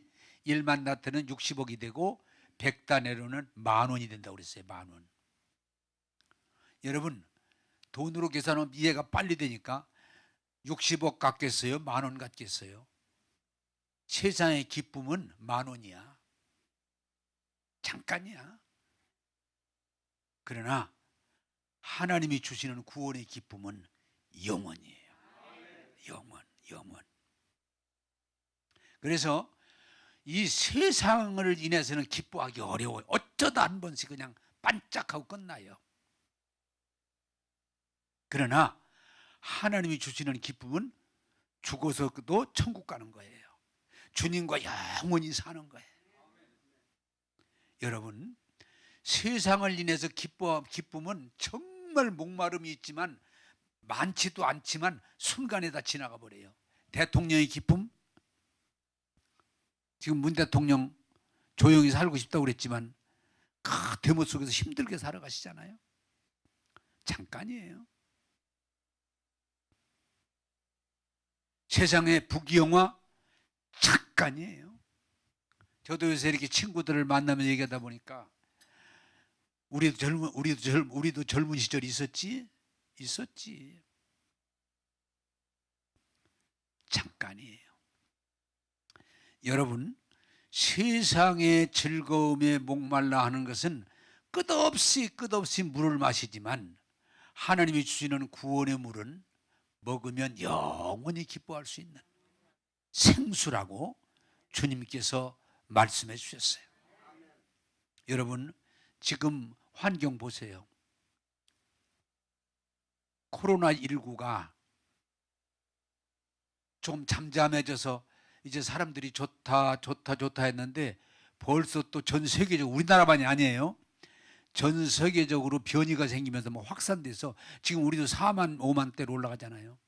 1만 달란트는 60억이 되고 100데나리온은 10,000원이 된다고 그랬어요. 10,000원. 여러분, 돈으로 계산하면 이해가 빨리 되니까 60억 같겠어요? 10,000원 같겠어요? 세상의 기쁨은 10,000원이야. 잠깐이야. 그러나 하나님이 주시는 구원의 기쁨은 영원이에요. 영원. 그래서 이 세상을 인해서는 기뻐하기 어려워요. 어쩌다 한 번씩 그냥 반짝하고 끝나요. 그러나 하나님이 주시는 기쁨은 죽어서도 천국 가는 거예요. 주님과 영원히 사는 거예요. 여러분, 세상을 인해서 기쁨은 정말 목마름이 있지만 많지도 않지만 순간에 다 지나가 버려요. 대통령의 기쁨, 지금 문 대통령 조용히 살고 싶다고 그랬지만 그 데모 속에서 힘들게 살아가시잖아요. 잠깐이에요. 세상의 부귀영화 잠깐이에요. 저도 요새 이렇게 친구들을 만나면서 얘기하다 보니까 우리도 젊은 시절이 있었지. 잠깐이에요. 여러분, 세상의 즐거움에 목말라 하는 것은 끝없이 물을 마시지만 하나님이 주시는 구원의 물은 먹으면 영원히 기뻐할 수 있는 생수라고 주님께서 말씀해 주셨어요. 여러분, 지금 환경 보세요. 코로나19가 좀 잠잠해져서 이제 사람들이 좋다 했는데 벌써 또 전 세계적으로, 우리나라만이 아니에요. 전 세계적으로 변이가 생기면서 뭐 확산돼서 지금 우리도 4만 5만대로 올라가잖아요.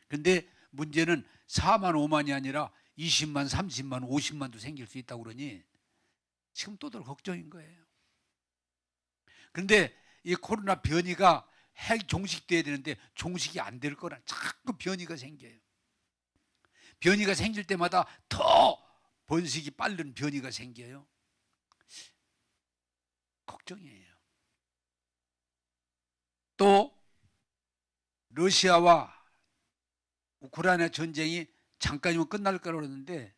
근데 문제는 4만 5만이 아니라 20만, 30만, 50만도 생길 수 있다고 그러니 지금 또들 걱정인 거예요. 그런데 이 코로나 변이가 종식돼야 되는데 종식이 안 될 거라 자꾸 변이가 생겨요. 변이가 생길 때마다 더 번식이 빠른 변이가 생겨요. 걱정이에요. 또 러시아와 우크라이나 전쟁이 잠깐이면 끝날 거라고 그러는데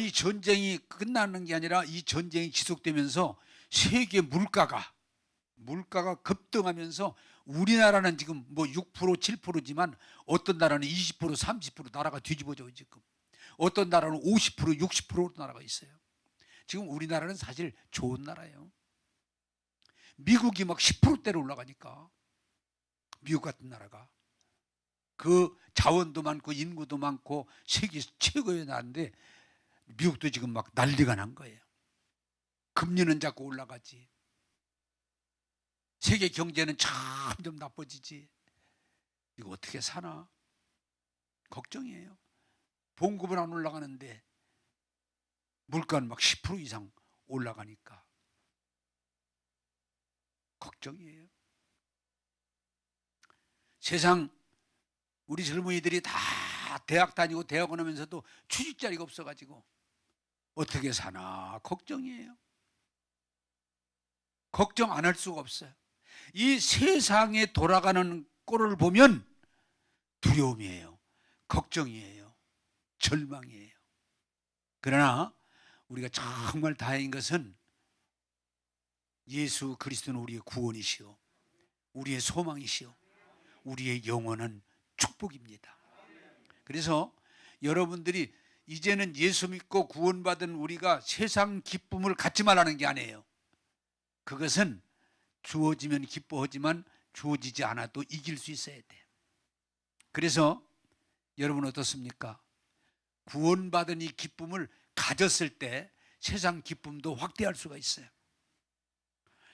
이 전쟁이 끝나는 게 아니라 이 전쟁이 지속되면서 세계 물가가 급등하면서 우리나라는 지금 뭐 6%, 7%지만 어떤 나라는 20%, 30% 나라가 뒤집어져요. 지금 어떤 나라는 50%, 60%로 나라가 있어요. 지금 우리나라는 사실 좋은 나라예요. 미국이 막 10%대로 올라가니까, 미국 같은 나라가 그 자원도 많고 인구도 많고 세계 최고의 나라인데 미국도 지금 막 난리가 난 거예요. 금리는 자꾸 올라가지. 세계 경제는 점점 나빠지지. 이거 어떻게 사나? 걱정이에요. 봉급은 안 올라가는데 물가는 막 10% 이상 올라가니까 걱정이에요. 세상 우리 젊은이들이 다 대학 다니고 대학원 하면서도 취직 자리가 없어가지고 어떻게 사나 걱정이에요. 걱정 안 할 수가 없어요. 이 세상에 돌아가는 꼴을 보면 두려움이에요. 걱정이에요. 절망이에요. 그러나 우리가 정말 다행인 것은 예수 그리스도는 우리의 구원이시오, 우리의 소망이시오, 우리의 영원한 축복입니다. 그래서 여러분들이 이제는 예수 믿고 구원받은 우리가 세상 기쁨을 갖지 말라는 게 아니에요. 그것은 주어지면 기뻐하지만 주어지지 않아도 이길 수 있어야 돼. 그래서 여러분 어떻습니까? 구원받은 이 기쁨을 가졌을 때 세상 기쁨도 확대할 수가 있어요.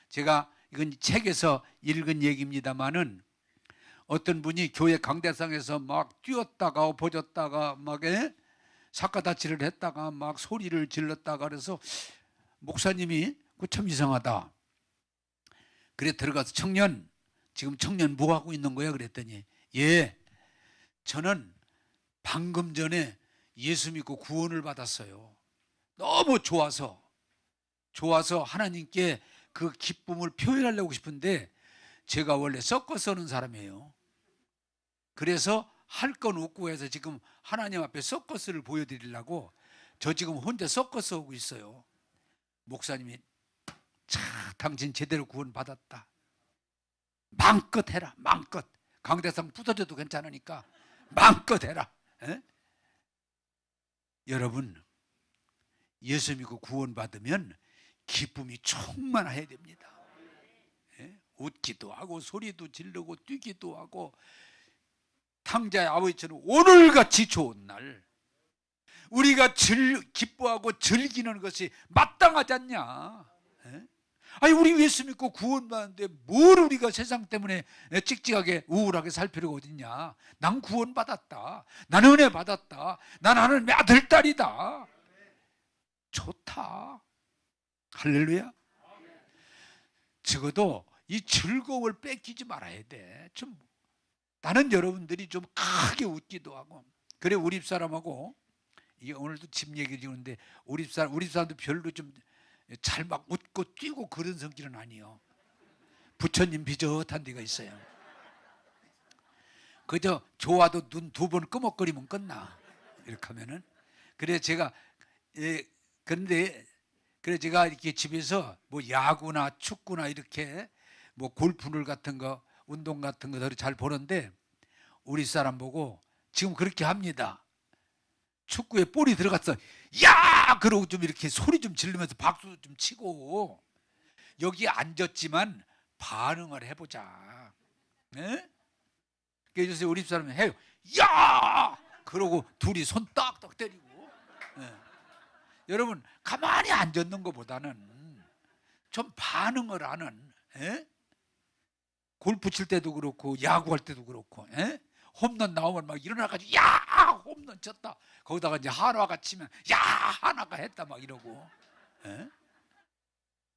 제가 이건 책에서 읽은 얘기입니다만은 어떤 분이 교회 강대상에서 막 뛰었다가 엎어졌다가 막 사카다치를 했다가 막 소리를 질렀다가 그래서 목사님이 그 참 이상하다. 그래 들어가서 청년, 지금 청년 뭐 하고 있는 거야? 그랬더니 예, 저는 방금 전에 예수 믿고 구원을 받았어요. 너무 좋아서 하나님께 그 기쁨을 표현하려고 싶은데 제가 원래 섞어 써는 사람이에요. 그래서 할 건 없고 해서 지금 하나님 앞에 서커스를 보여드리려고 저 지금 혼자 서커스 하고 있어요. 목사님이 자, 당신 제대로 구원 받았다. 마음껏 해라. 마음껏. 강대상 부서져도 괜찮으니까 마음껏 해라. 에? 여러분 예수 믿고 구원 받으면 기쁨이 충만해야 됩니다. 에? 웃기도 하고 소리도 지르고 뛰기도 하고 탕자의 아버지처럼 오늘같이 좋은 날 우리가 기뻐하고 즐기는 것이 마땅하지 않냐? 에? 아니 우리 예수 믿고 구원받는데 뭘 우리가 세상 때문에 찍찍하게 우울하게 살 필요가 어딨냐? 난 구원받았다. 난 은혜 받았다. 난 하나님의 아들 딸이다. 좋다. 할렐루야. 적어도 이 즐거움을 뺏기지 말아야 돼. 좀 나는 여러분들이 좀 크게 웃기도 하고 그래 우리 집사람하고 이게 오늘도 집 얘기 주는데 우리 집사람도 별로 좀 잘 막 웃고 뛰고 그런 성질은 아니에요. 부처님 비슷한 데가 있어요. 그저 좋아도 눈 2번 끄먹거리면 끝나. 이렇게 하면은 그래 제가 그런데 그래 제가 이렇게 집에서 뭐 야구나 축구나 이렇게 뭐 골프를 같은 거 운동 같은 거 잘 보는데 우리 사람 보고 지금 그렇게 합니다. 축구에 볼이 들어갔어. 야! 그러고 좀 이렇게 소리 좀 지르면서 박수 좀 치고 여기 앉았지만 반응을 해보자. 네? 그래서 우리 사람이 해요. 야! 그러고 둘이 손 딱딱 때리고. 네. 여러분 가만히 앉았는 것보다는 좀 반응을 하는. 에? 골프 칠 때도 그렇고 야구할 때도 그렇고 홈런 나오면 막 일어나가지고 야 홈런 쳤다. 거기다가 이제 한화가 치면 야 한화가 했다 막 이러고.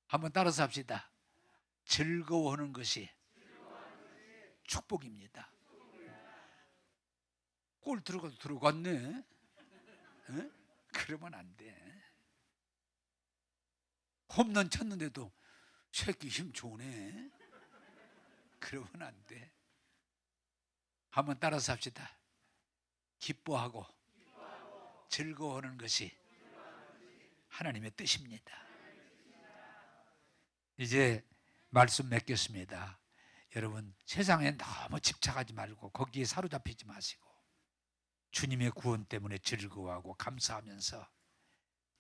한번 따라서 합시다. 즐거워하는 것이 축복입니다. 골 들어가도 들어갔네. 그러면 안 돼. 홈런 쳤는데도 새끼 힘 좋네. 그러면 안 돼. 한번 따라서 합시다. 기뻐하고 즐거워하는 것이 하나님의 뜻입니다. 이제 말씀 맺겠습니다. 여러분 세상에 너무 집착하지 말고 거기에 사로잡히지 마시고 주님의 구원 때문에 즐거워하고 감사하면서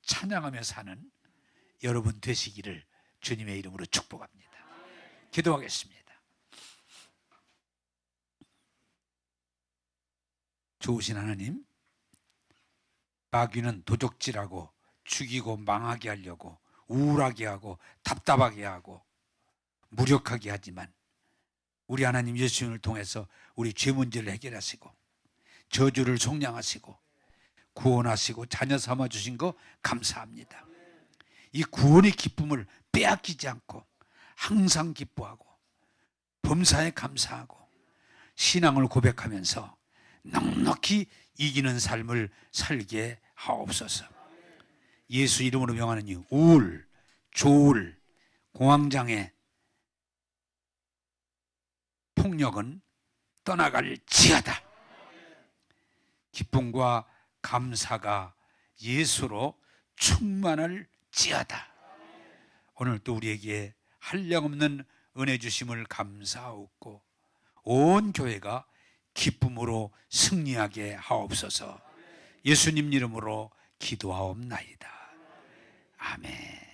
찬양하며 사는 여러분 되시기를 주님의 이름으로 축복합니다. 기도하겠습니다. 좋으신 하나님, 마귀는 도적질하고 죽이고 망하게 하려고 우울하게 하고 답답하게 하고 무력하게 하지만 우리 하나님 예수님을 통해서 우리 죄 문제를 해결하시고 저주를 속량하시고 구원하시고 자녀 삼아 주신 거 감사합니다. 이 구원의 기쁨을 빼앗기지 않고 항상 기뻐하고 범사에 감사하고 신앙을 고백하면서 넉넉히 이기는 삶을 살게 하옵소서. 예수 이름으로 명하노니 우울, 조울, 공황장애, 폭력은 떠나갈지어다. 기쁨과 감사가 예수로 충만할지어다. 오늘 또 우리에게 한량없는 은혜 주심을 감사하옵고 온 교회가 기쁨으로 승리하게 하옵소서. 예수님 이름으로 기도하옵나이다. 아멘.